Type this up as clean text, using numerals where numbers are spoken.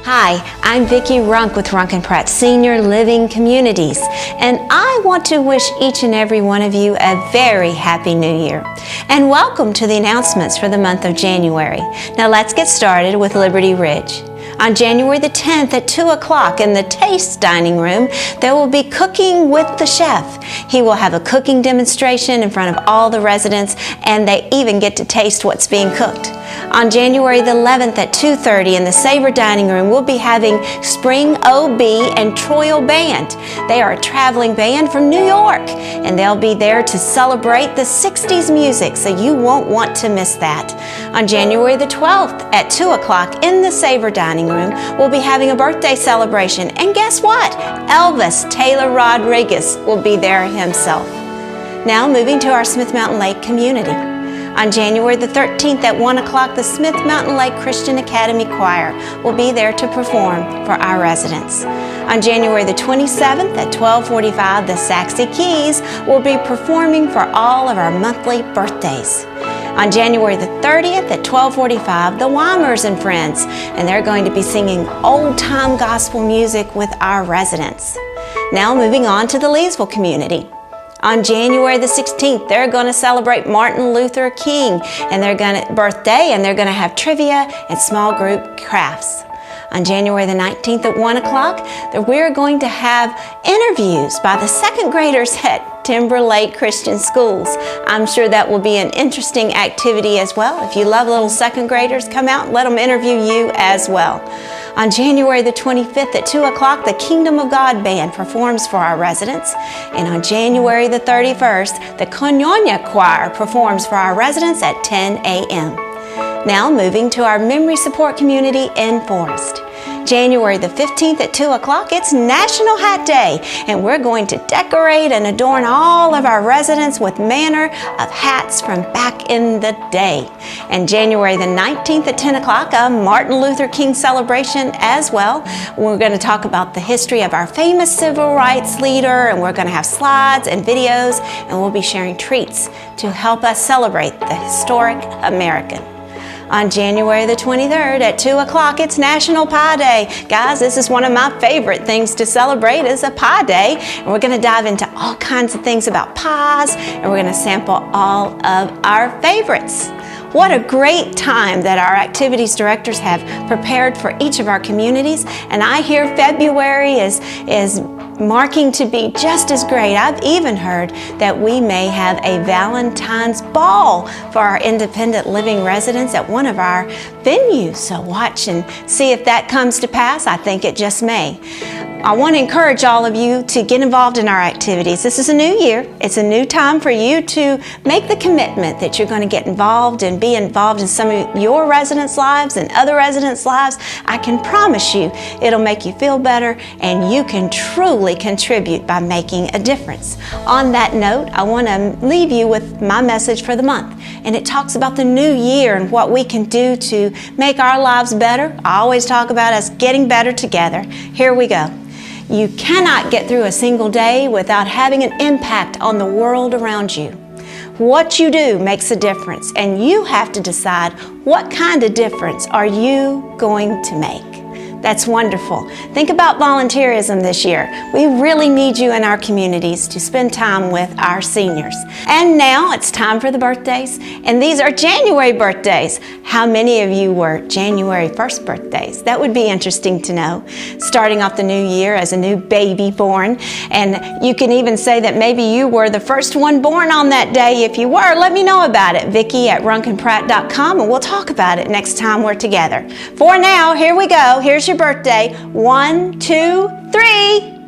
Hi, I'm Vicki Runk with Runk Pratt Senior Living Communities, and I want to wish each and every one of you a very happy new year. And welcome to the announcements for the month of January. Now let's get started with Liberty Ridge. On January the 10th at 2 o'clock in the Taste Dining Room, there will be Cooking with the Chef. He will have a cooking demonstration in front of all the residents, and they even get to taste what's being cooked. On January the 11th at 2:30 in the Savor Dining Room, we'll be having Spring OB and Troil Band. They are a traveling band from New York, and they'll be there to celebrate the 60s music, so you won't want to miss that. On January the 12th at 2 o'clock in the Savor Dining Room, we'll be having a birthday celebration, and guess what? Elvis Taylor Rodriguez will be there himself. Now moving to our Smith Mountain Lake community. On January the 13th at 1 o'clock, the Smith Mountain Lake Christian Academy Choir will be there to perform for our residents. On January the 27th at 12:45, the Saxy Keys will be performing for all of our monthly birthdays. On January the 30th at 12:45, the Weimers and Friends, and they're going to be singing old-time gospel music with our residents. Now moving on to the Leesville community. On January the 16th, they're going to celebrate Martin Luther King and they're going to have trivia and small group crafts. On January the 19th at 1 o'clock, we're going to have interviews by the second graders at Timberlake Christian Schools. I'm sure that will be an interesting activity as well. If you love little second graders, come out and let them interview you as well. On January the 25th at 2 o'clock, the Kingdom of God Band performs for our residents. And on January the 31st, the Koinonia Choir performs for our residents at 10 a.m. Now moving to our memory support community in Forest. January the 15th at 2 o'clock, it's National Hat Day, and we're going to decorate and adorn all of our residents with manner of hats from back in the day. And January the 19th at 10 o'clock, a Martin Luther King celebration as well. We're going to talk about the history of our famous civil rights leader, and we're going to have slides and videos, and we'll be sharing treats to help us celebrate the historic American. On January the 23rd at 2 o'clock, it's National Pie Day. Guys, this is one of my favorite things to celebrate is a pie day. And we're going to dive into all kinds of things about pies, and we're going to sample all of our favorites. What a great time that our activities directors have prepared for each of our communities. And I hear February is marking to be just as great. I've even heard that we may have a Valentine's Ball for our independent living residents at one of our venues. So watch and see if that comes to pass. I think it just may. I want to encourage all of you to get involved in our activities. This is a new year. It's a new time for you to make the commitment that you're going to get involved and be involved in some of your residents' lives and other residents' lives. I can promise you it'll make you feel better, and you can truly contribute by making a difference. On that note, I want to leave you with my message for the month, and it talks about the new year and what we can do to make our lives better. I always talk about us getting better together. Here we go. You cannot get through a single day without having an impact on the world around you. What you do makes a difference, and you have to decide what kind of difference are you going to make. That's wonderful. Think about volunteerism this year. We really need you in our communities to spend time with our seniors. And now it's time for the birthdays, and these are January birthdays. How many of you were January 1st birthdays? That would be interesting to know. Starting off the new year as a new baby born, and you can even say that maybe you were the first one born on that day. If you were, let me know about it. Vicki@runkandpratt.com, and we'll talk about it next time we're together. For now, here we go. Here's your birthday. 1, 2, 3.